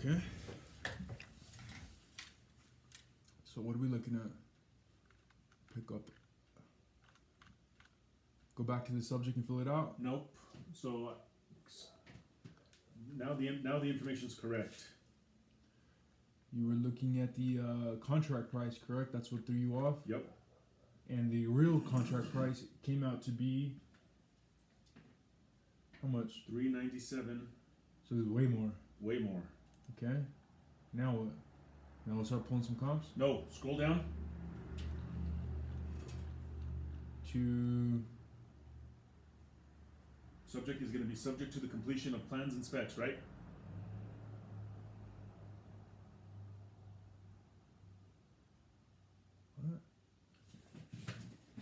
Okay. So what are we looking at? Pick up. Go back to the subject and fill it out. Nope. So now the information is correct. You were looking at the contract price, correct? That's what threw you off? Yep. And the real contract price came out to be how much? $397. So it's way more. Way more. Okay. Now what? Now we'll start pulling some comps? No. Scroll down. To Subject is going to be subject to the completion of plans and specs, right? what?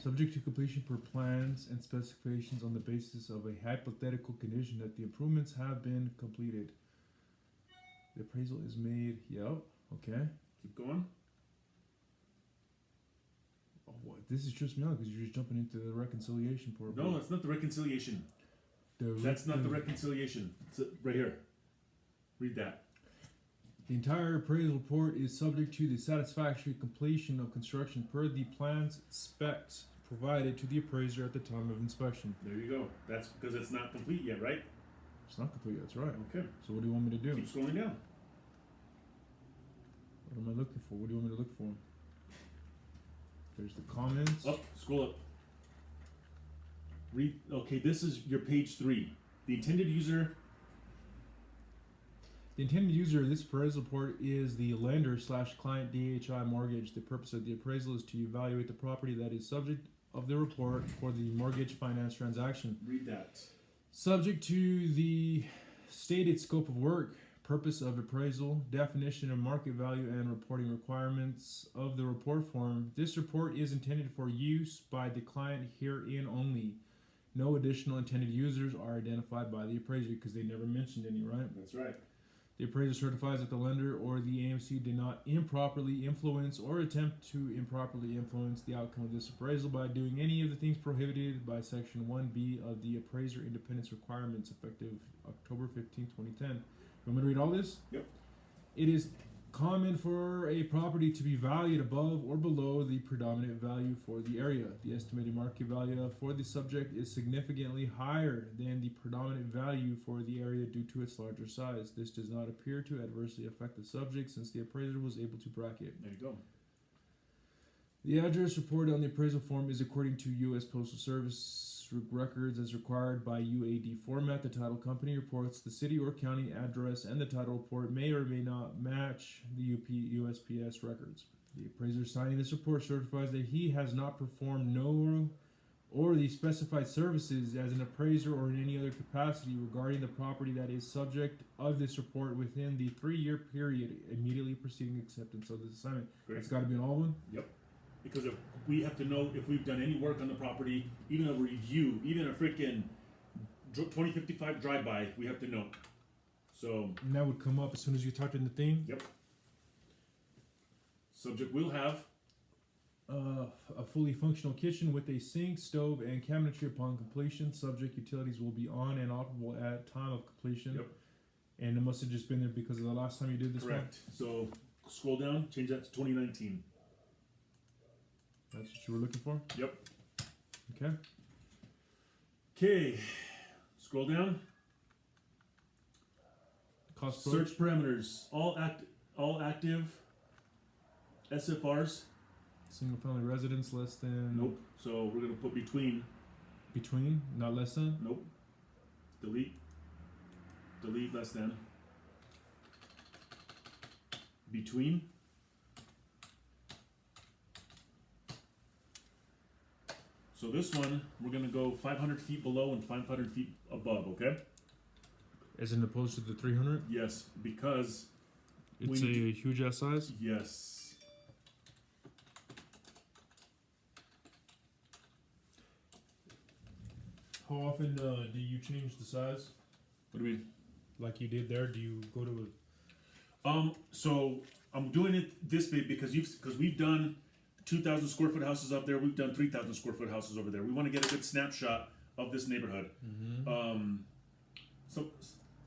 Subject to completion per plans and specifications on the basis of a hypothetical condition that the improvements have been completed. The appraisal is made. Yep. Okay. Keep going. Oh, what? This is trips me out because you're just jumping into the reconciliation part. No, that's not the reconciliation. That's not the reconciliation. It's right here. Read that. The entire appraisal report is subject to the satisfactory completion of construction per the plans specs provided to the appraiser at the time of inspection. There you go. That's because it's not complete yet, right? It's not complete. That's right. Okay. So what do you want me to do? Keep scrolling down. What am I looking for? What do you want me to look for? There's the comments. Up. Scroll up. Read. Okay, this is your page 3. The intended user. The intended user of this appraisal report is the lender / client DHI mortgage. The purpose of the appraisal is to evaluate the property that is subject of the report for the mortgage finance transaction. Read that. Subject to the stated scope of work, purpose of appraisal, definition of market value, and reporting requirements of the report form. This report is intended for use by the client herein only. No additional intended users are identified by the appraiser because they never mentioned any, right? That's right. The appraiser certifies that the lender or the AMC did not improperly influence or attempt to improperly influence the outcome of this appraisal by doing any of the things prohibited by Section 1B of the Appraiser Independence Requirements effective October 15, 2010. You want me to read all this? Yep. It is common for a property to be valued above or below the predominant value for the area. The estimated market value for the subject is significantly higher than the predominant value for the area due to its larger size. This does not appear to adversely affect the subject since the appraiser was able to bracket. There you go. The address reported on the appraisal form is according to U.S. Postal Service records as required by UAD format. The title company reports the city or county address, and the title report may or may not match the USPS records. The appraiser signing this report certifies that he has not performed no or the specified services as an appraiser or in any other capacity regarding the property that is subject of this report within the 3-year period immediately preceding acceptance of this assignment. Great. It's got to be in all of them? Yep. Because if we have to know if we've done any work on the property, even a review, even a freaking 2055 drive-by, we have to know. So. And that would come up as soon as you typed in the thing? Yep. Subject will have a fully functional kitchen with a sink, stove, and cabinetry upon completion. Subject utilities will be on and operable at time of completion. Yep. And it must have just been there because of the last time you did this. Correct. So scroll down, change that to 2019. That's what you were looking for? Yep. Okay. Okay. Scroll down. Cost Search parameters. All active SFRs. Single family residence less than. Nope. So we're gonna put between. Between, not less than. Nope. Delete. Delete less than. Between. So this one, we're going to go 500 feet below and 500 feet above, okay? As in opposed to the 300? Yes, because... It's a huge ass size? Yes. How often do you change the size? What do you mean? Like you did there, do you go to So I'm doing it this big because we've done 2,000 square foot houses up there. We've done 3,000 square foot houses over there. We want to get a good snapshot of this neighborhood. Mm-hmm.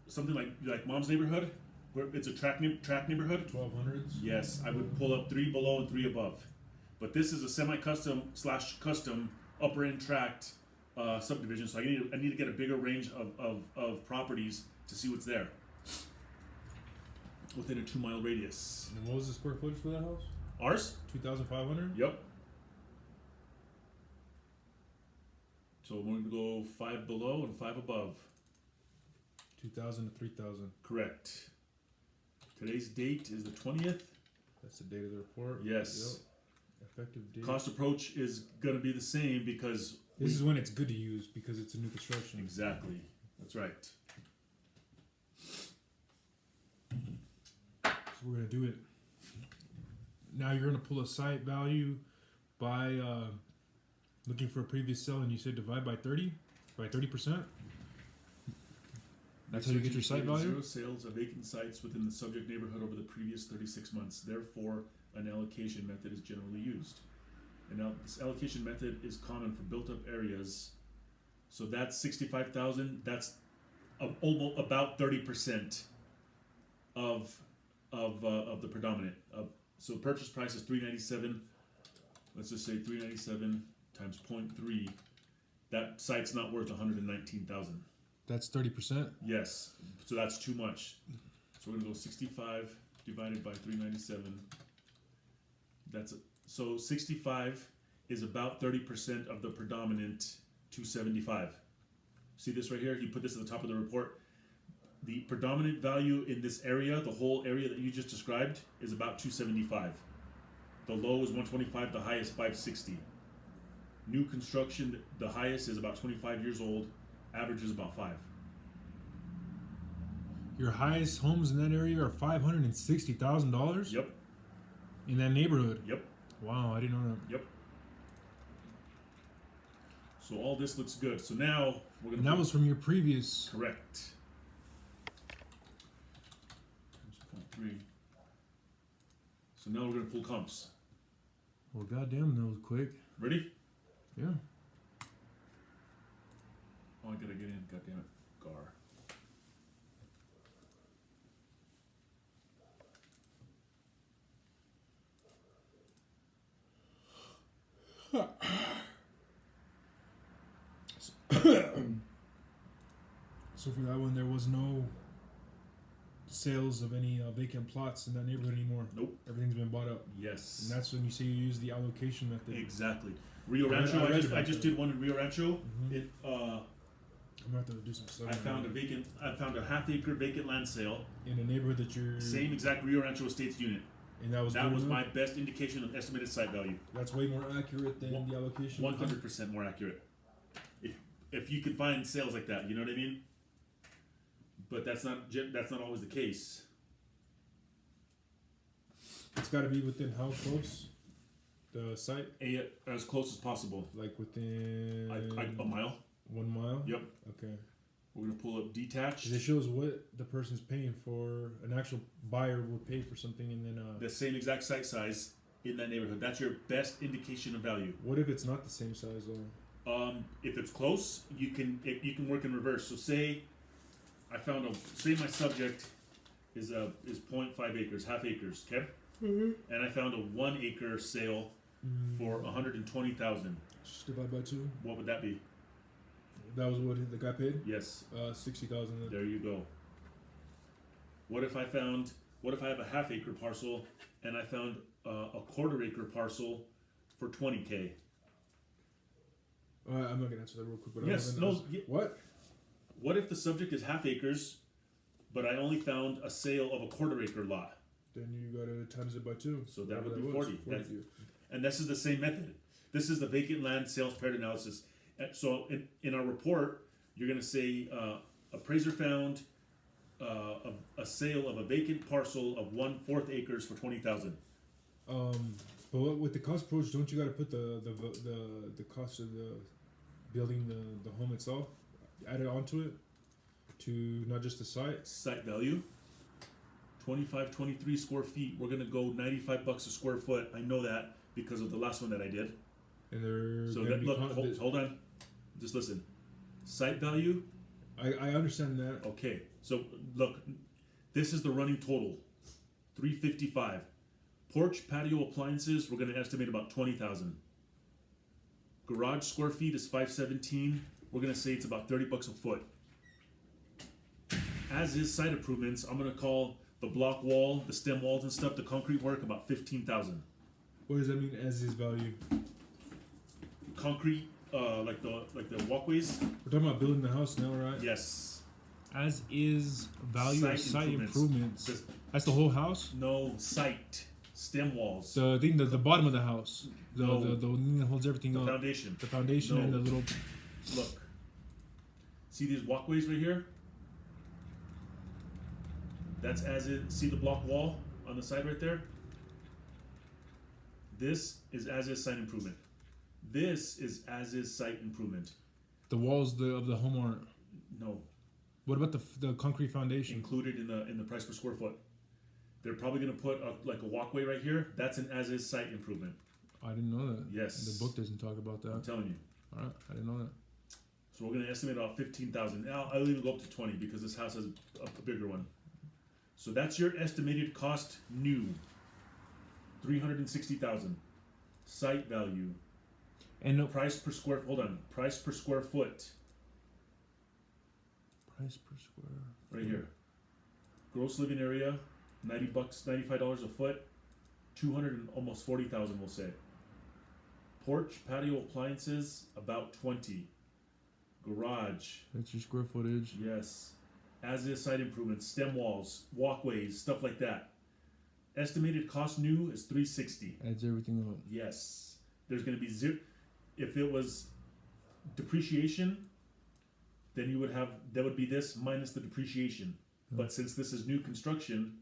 Something like Mom's neighborhood. it's a track neighborhood. 1200s. Yes, I would pull up 3 below and 3 above. But this is a semi-custom / custom upper end tract subdivision, so I need to get a bigger range of properties to see what's there within a 2-mile radius. And what was the square footage for that house? Ours? 2,500. Yep. So we're going to go 5 below and 5 above. 2,000 to 3,000. Correct. Today's date is the 20th. That's the date of the report. Yes. Yep. Effective date. Cost approach is going to be the same because This is when it's good to use because it's a new construction. exactly. That's right. So we're gonna do it. Now you're gonna pull a site value by looking for a previous sale, and you said divide by 30%. That's how you get your site value. 0 sales of vacant sites within the subject neighborhood over the previous 36 months. Therefore, an allocation method is generally used. And now this allocation method is common for built-up areas. So that's 65,000. That's almost about 30% of the predominant. So purchase price is 397. Let's just say 397 times 0.3. That site's not worth 119,000. That's 30%. Yes, so that's too much. So we're gonna go 65 divided by 397. So 65 is about 30% of the predominant 275. See this right here? He put this at the top of the report. The predominant value in this area, the whole area that you just described, is about 275. The low is 125, the high is 560. New construction, the highest is about 25 years old, average is about 5. Your highest homes in that area are $560,000. Yep, In that neighborhood. yep, Wow, I didn't know that. yep. So all this looks good. So now we're gonna And that was from your previous. correct. 0.3. So now we're gonna pull comps. Well, goddamn, that was quick. Ready? Yeah. Oh, I gotta get in. God damn it, Gar. So for that one, there was no sales of any vacant plots in that neighborhood anymore. Nope. Everything's been bought up, Yes. and that's when you say you use the allocation method. Exactly. Rio I Rancho. read I just about that. did one in Rio Rancho. Mhm. It I'm gonna have to do some stuff. I found a half-acre vacant land sale. in a neighborhood that you're Same exact Rio Rancho Estates unit. and that was That good was enough? my best indication of estimated site value. That's way more accurate than the allocation. 100% more accurate. If you could find sales like that, you know what I mean. But that's not always the case. It's got to be within how close the site, As close as possible. like within A mile. 1 mile. Yep. Okay. We're gonna pull up detached. 'Cause it shows what the person's paying for. An actual buyer would pay for something, and then The same exact site size in that neighborhood. That's your best indication of value. what if it's not the same size though? If it's close, you can work in reverse. So say my subject is 0.5 acres, half acres, okay? Mm-hmm. And I found a 1 acre sale for 120,000. Just divide by 2. What would that be? That was what the guy paid. Yes, 60,000. there you go. What if I have a half acre parcel and I found a quarter acre parcel for 20K? I'm not gonna answer that real quick. But Yes, What? What if the subject is half acres, but I only found a sale of a quarter acre lot? Then you gotta times it by 2. So that would Whatever be was, 40. That's- view. And this is the same method. This is the vacant land sales paired analysis. So in our report, you're going to say appraiser found a sale of a vacant parcel of 1/4 acres for 20,000. But with the cost approach, don't you gotta put the cost of the building the home itself, add it onto it, to not just the site? Site value 23 square feet. We're going to go $95 a square foot. I know that because of the last one that I did. And they're So gonna that, be look, hold on. Just listen. Site value. I understand that. Okay. So look, This is the running total, $355. Porch patio appliances, we're gonna estimate about $20,000. Garage square feet is $517. We're gonna say it's about $30 a foot. As is site improvements, I'm gonna call the block wall, the stem walls and stuff, the concrete work about $15,000. What does that mean as is value? Concrete, like the walkways. We're talking about building the house now, right? Yes. As is value Site of site improvements. improvements. That's the whole house? No site. Stem walls. The thing, the bottom of the house. No. The thing that holds everything The up. foundation. The foundation No. and the little. Look. See these walkways right here? That's as it. See the block wall on the side right there? This is as is site improvement. This is as is site improvement. The walls of the home aren't. No. What about the concrete foundation? Included in the price per square foot. They're probably gonna put like a walkway right here. That's an as is site improvement. I didn't know that. Yes. The book doesn't talk about I'm that. telling you. All right, I didn't know that. So we're gonna estimate about 15,000. Now I'll even go up to 20 because this house has a bigger one. So that's your estimated cost new. 360,000. Site value. And no Price per square. Hold on. Price per square foot. price per square. Right here. Gross living area. $90, $95 a foot. 200 and almost 40,000. We'll say. Porch patio appliances about 20. Garage. That's your square footage. Yes. As is site improvements, stem walls, walkways, stuff like that. Estimated cost new is 360. Adds everything up. Yes. There's going to be zero. If it was depreciation, then you would have, that would be this minus the depreciation. But since this is new construction,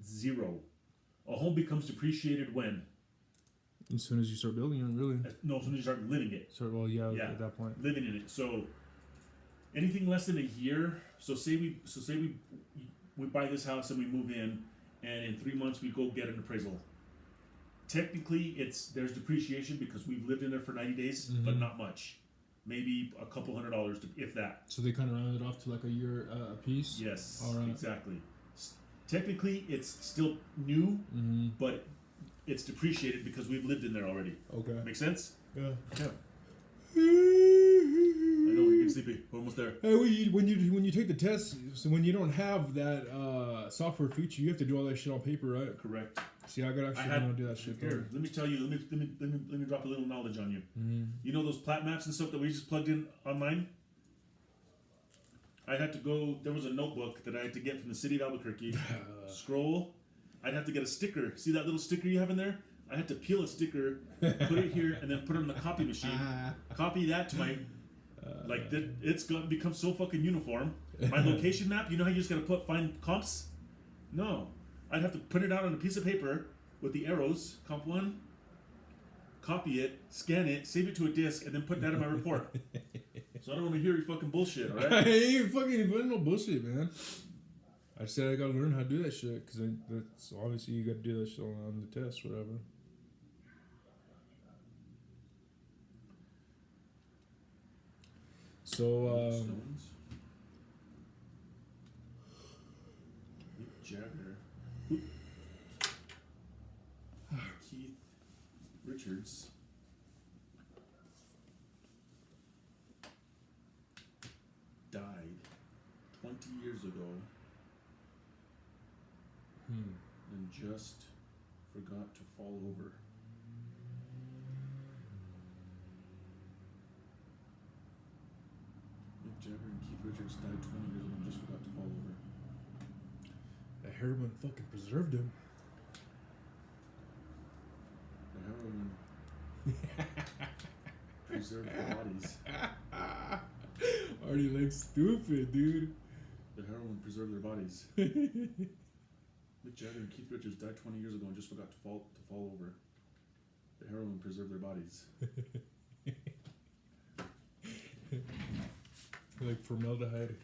zero. A home becomes depreciated when? As soon as you start building it, really. No, as soon as you start living it. So, well, yeah, Yeah. at that point. Living in it. So anything less than a year. So say we buy this house and we move in, and in 3 months we go get an appraisal. Technically, there's depreciation because we've lived in there for 90 days, but not much. Maybe a couple $100, if that. So they kind of rounded it off to like a year a piece. Yes, All right. exactly. Technically, it's still new, but it's depreciated because we've lived in there already. Okay. Make sense? Yeah. I know, you're getting sleepy. We're almost there. Hey, when you take the test, so when you don't have that software feature, you have to do all that shit on paper, right? Correct. See, I gotta actually do that shit. Here, let me tell you. Let me drop a little knowledge on you. You know those plat maps and stuff that we just plugged in online? I'd have to go. There was a notebook that I had to get from the city of Albuquerque. Scroll. I'd have to get a sticker. See that little sticker you have in there? I had to peel a sticker, put it here, and then put it on the copy machine. Copy that to my. Like that, it's become so fucking uniform. My location map. You know how you just gotta find comps? No. I'd have to print it out on a piece of paper with the arrows, comp 1, copy it, scan it, save it to a disk, and then put that in my report. So I don't want to hear your fucking bullshit, alright? I ain't fucking putting no bullshit, man. I said I gotta learn how to do that shit, because that's obviously you gotta do that shit on the test, whatever. So, Stones. Mick Jagger. Keith Richards. Died 20 years ago and just forgot to fall over. Mick Jagger and Keith Richards died 20 years ago and just forgot to fall over. the heroin fucking preserved him. The heroin preserved their bodies. Already looks stupid, dude. The heroin preserved their bodies. Mick Jagger and Keith Richards died 20 years ago and just forgot to fall over. The heroin preserved their bodies. Like formaldehyde.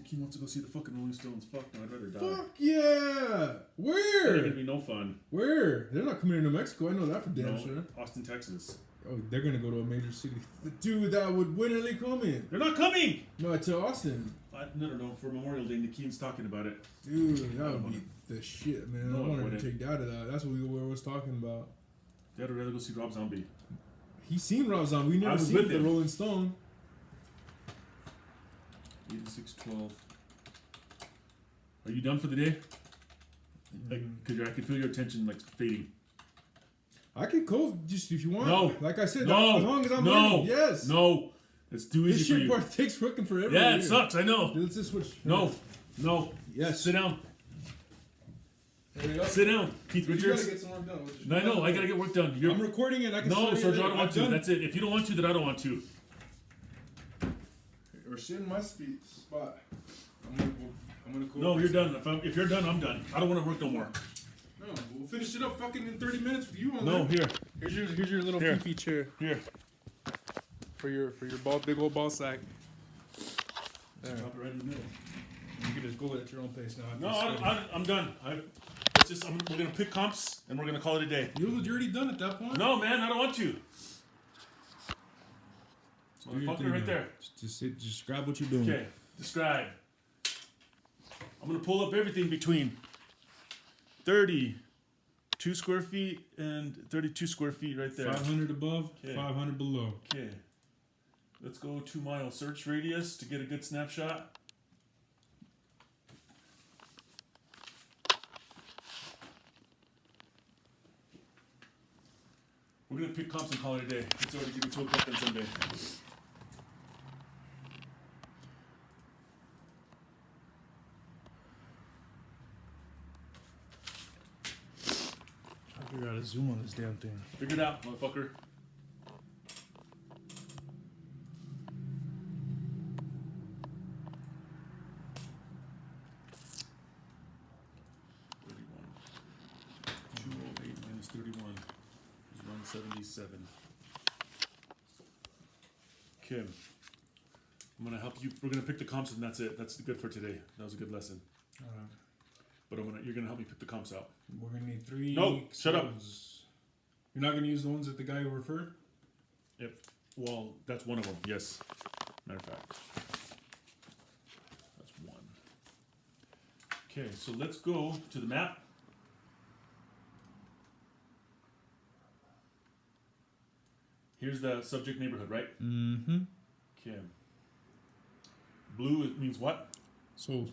He wants to go see the fucking Rolling Stones. Fuck no, I'd rather die. Fuck yeah! Where? It's gonna be no fun. Where? They're not coming to New Mexico. I know that for damn No, sure. Austin, Texas. Oh, they're gonna go to a major city. Dude, when are they coming? They're not coming. No, to Austin. No. For Memorial Day, Nikeen's talking about it. Dude, that would be the shit, man. No, I wanted to take Dad to that. That's what we were talking about. Dad would rather go see Rob Zombie. He seen Rob Zombie. We never seen the Rolling Stone. 8612. Are you done for the day? Like, cause I can feel your attention like fading. I can go just if you want. No. Like I said, No. as long as I'm No. ready. Yes. No. It's too easy This for shit you. part takes fucking forever. Yeah, it sucks. I know. Let's just switch. No. Yes. Sit down. There we go. Sit down, Keith You Richards. gotta get some work done. I know. I gotta get work done. I'm recording it. I can No, start it Sergio, I later. don't want to. done. That's it. If you don't want to, then I don't want to. Or sit in my spot. I'm gonna go. No, you're done. If you're done, I'm done. I don't want to work no more. No, we'll finish it up fucking in 30 minutes with you on No, there. here. Here's your little Here. pee chair Here. for your big old ball sack. There. Drop it right in the middle. You can just go at your own pace now. No, I'm done. We're gonna pick comps and we're gonna call it a day. You're already done at that point. No, man, I don't want to. Do your Motherfucker, thing right now. there. Just grab what you're doing. Okay, describe. I'm gonna pull up everything between 32 square feet and 32 square feet right there. 500 above, Okay. 500 below. Okay. Let's go 2 mile search radius to get a good snapshot. We're gonna pick comps and call it a day. It's already getting 2 o'clock on Sunday. I figure out how to zoom on this damn thing. Figure it out, motherfucker. Okay. I'm gonna help you. We're gonna pick the comps and that's it. That's good for today. That was a good lesson. Alright. But you're gonna help me pick the comps out. We're gonna need 3. No, shut up. You're not gonna use the ones that the guy referred? Well, that's one of them. Yes. Matter of fact, that's one. Okay, so let's go to the map. Here's the subject neighborhood, right? Mm-hmm. Okay. Blue means what? So,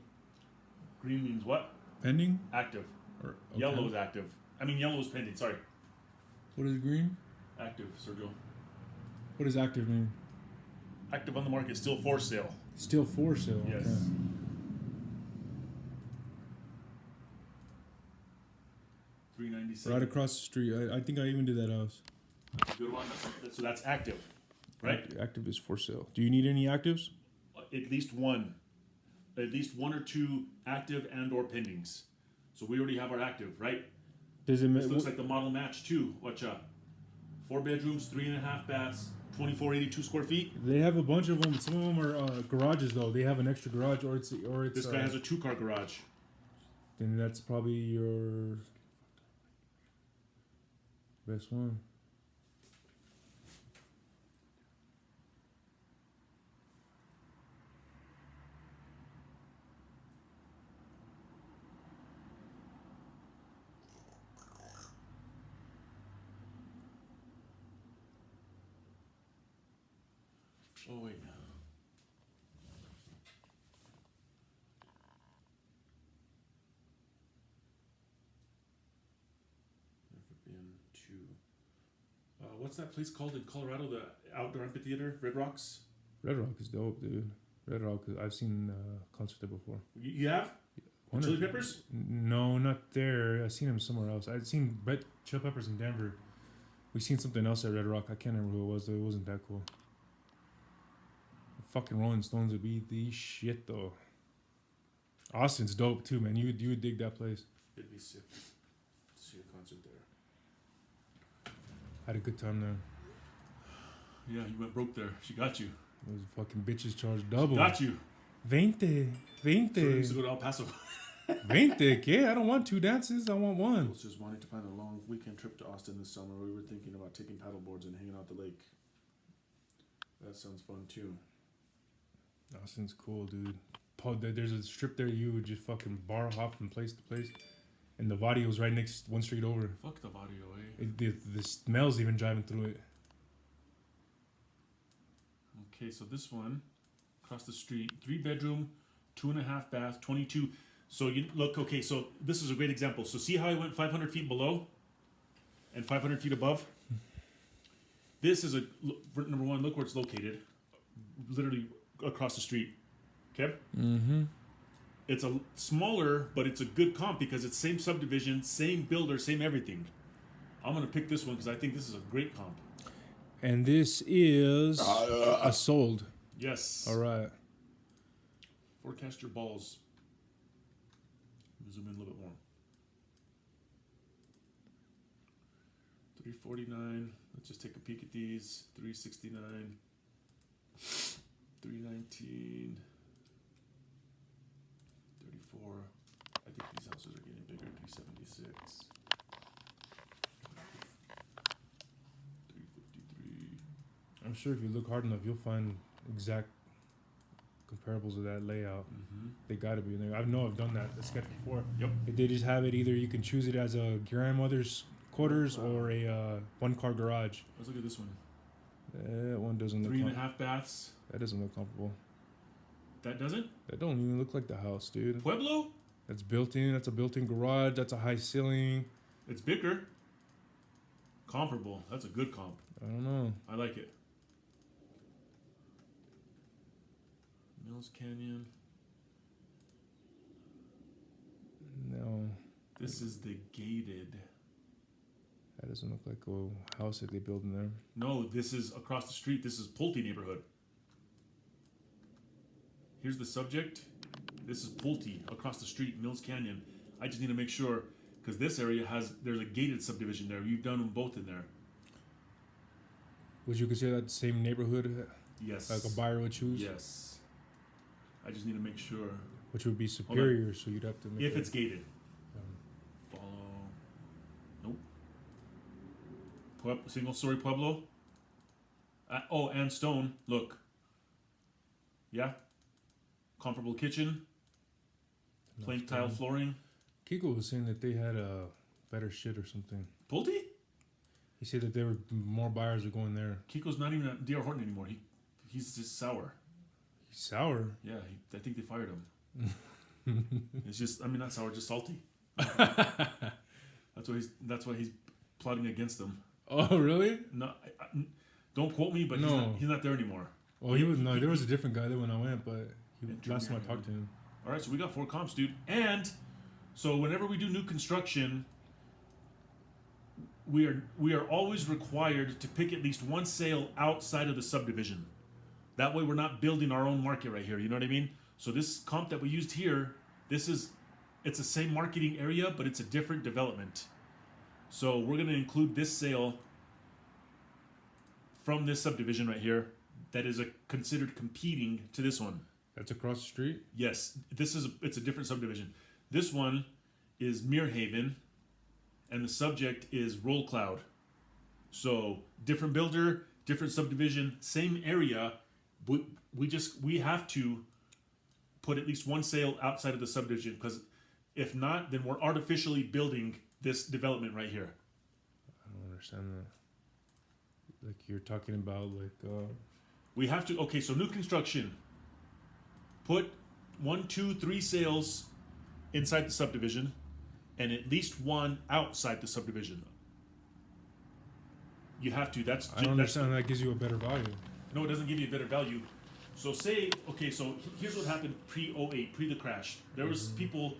Green means what? pending? Active. Or, Yellow is active. Yellow is pending. Sorry. What is green? Active, Sergio. What does active mean? Active on the market, still for sale. Still for sale. Yes. Okay. $397. Right across the street. I think I even did that house. Good one. So that's active, right? Active is for sale. Do you need any actives? At least one or two active and or pendings. So we already have our active, right? Does it This matter? looks like the model match too. Watch out. 4 bedrooms, 3.5 baths, 2482 square feet. They have a bunch of them. Some of them are garages though. They have an extra garage, or it's. This guy has a 2-car garage. Then that's probably your best one. Oh wait. Never been to. What's that place called in Colorado? The outdoor amphitheater, Red Rocks. Red Rock is dope, dude. Red Rock, I've seen concert there before. You have? Chili Peppers? No, not there. I've seen him somewhere else. I've seen Red Chili Peppers in Denver. We seen something else at Red Rock. I can't remember who it was though. It wasn't that cool. Fucking Rolling Stones would be the shit though. Austin's dope too, man. You would dig that place. It'd be sick to see a concert there. Had a good time there. Yeah, you went broke there. She got you. Those fucking bitches charged double. Got you. 20. So we used to go to El Paso. 20, ¿qué? I don't want 2 dances. I want one. I was just wanting to plan a long weekend trip to Austin this summer. We were thinking about taking paddle boards and hanging out the lake. That sounds fun too. Austin's cool, dude. Paul, there's a strip there you would just fucking bar hop from place to place. And the Vadio's right next, one street over. Fuck the Vadio, eh? The smell's even driving through it. Okay, so this one, across the street, 3-bedroom, 2.5 bath, 22. So you look, okay, so this is a great example. So see how I went 500 feet below and 500 feet above? This is number one, look where it's located. Literally across the street. Okay? Mm-hmm. It's a smaller, but it's a good comp because it's same subdivision, same builder, same everything. I'm going to pick this one because I think this is a great comp. And this is a sold. Yes. All right. Forecast your balls. Zoom in a little bit more. 349. Let's just take a peek at these. 369. 319. 34. I think these houses are getting bigger. 376. 353. I'm sure if you look hard enough, you'll find exact comparables of that layout. Mm-hmm. They got to be in there. I know I've done that sketch before. Yep. They just have it either you can choose it as a grandmother's quarters or a one-car garage. Let's look at this one. That one doesn't look 3.5 baths. That doesn't look comfortable. That doesn't? That don't even look like the house, dude. Pueblo? That's built in. That's a built-in garage. That's a high ceiling. It's bigger. Comparable. That's a good comp. I don't know. I like it. Mills Canyon. No. This is the gated. That doesn't look like a house that they build in there. No, this is across the street. This is Pulte neighborhood. Here's the subject. This is Pulte across the street, Mills Canyon. I just need to make sure because this area there's a gated subdivision there. You've done them both in there. Would you consider that the same neighborhood? Yes. Like a buyer would choose? Yes. I just need to make sure. Which would be superior, so you'd have to make if it's gated. Follow. Nope. Single story Pueblo. And stone. Look. Yeah. Comparable kitchen. Plank tile flooring. Kiko was saying that they had a better shit or something. Pulte? He said that there were more buyers are going there. Kiko's not even at D.R. Horton anymore. He's just sour. He's sour? Yeah, I think they fired him. It's just, not sour, just salty. That's why he's plotting against them. Oh, really? No, don't quote me, but he's not there anymore. Well, there was a different guy there when I went, but last time I talked to him. All right, so we got 4 comps, dude. And so whenever we do new construction, we are always required to pick at least one sale outside of the subdivision. That way we're not building our own market right here, you know what I mean? So this comp that we used here, it's the same marketing area, but it's a different development. So we're going to include this sale from this subdivision right here that is considered competing to this one. That's across the street? Yes, it's a different subdivision. This one is Muirhaven, and the subject is Roll Cloud. So different builder, different subdivision, same area. We have to put at least one sale outside of the subdivision because if not, then we're artificially building this development right here. I don't understand that. Like you're talking about we have to. Okay, so new construction. Put 1, 2, 3 sales inside the subdivision, and at least one outside the subdivision. You have to. I don't understand. That gives you a better value. No, it doesn't give you a better value. So so here's what happened pre-08, pre the crash. There was people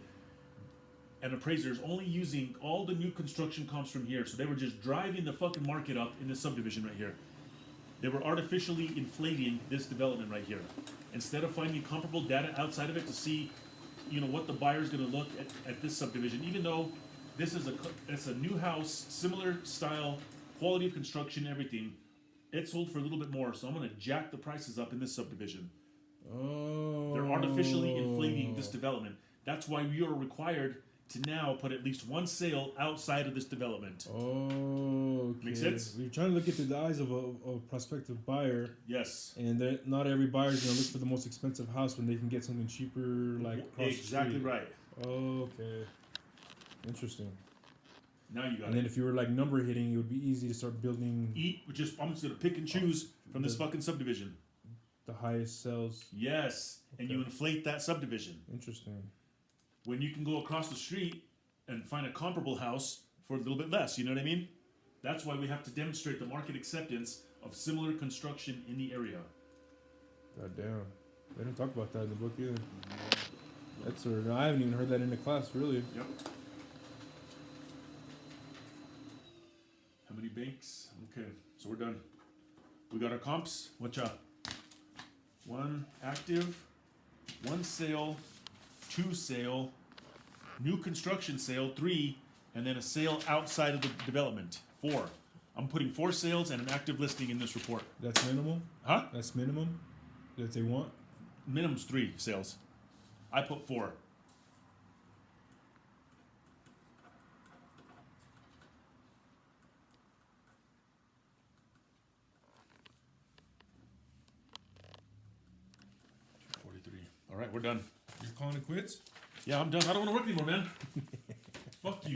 and appraisers only using all the new construction comps from here. So they were just driving the fucking market up in this subdivision right here. They were artificially inflating this development right here. Instead of finding comparable data outside of it to see, what the buyer's going to look at this subdivision, even though it's a new house, similar style, quality of construction, everything. It sold for a little bit more, so I'm going to jack the prices up in this subdivision. Oh. They're artificially inflating this development. That's why we are required to now put at least one sale outside of this development. Oh, okay. Make sense? We're trying to look at the eyes of a prospective buyer, Yes. and not every buyer is going to look for the most expensive house when they can get something cheaper, like across Exactly the street. right. Oh, okay. Interesting. Now you got And it. then if you were like number hitting, it would be easy to start building I'm just gonna pick and choose from this fucking subdivision. the highest sales. Yes, and Okay. you inflate that subdivision. Interesting. When you can go across the street and find a comparable house for a little bit less, you know what I mean? That's why we have to demonstrate the market acceptance of similar construction in the area. God damn. They didn't talk about that in the book either. That's I haven't even heard that in the class, really. Yep. How many banks? Okay, so we're done. We got our comps. What's up? 1 active, 1 sale, 2 sale, new construction sale, 3, and then a sale outside of the development, 4. I'm putting 4 sales and an active listing in this report. That's minimum? Huh? That's minimum that they want? Minimum's 3 sales. I put 4. All right, we're done. You're calling it quits? Yeah, I'm done. I don't want to work anymore, man. Fuck you.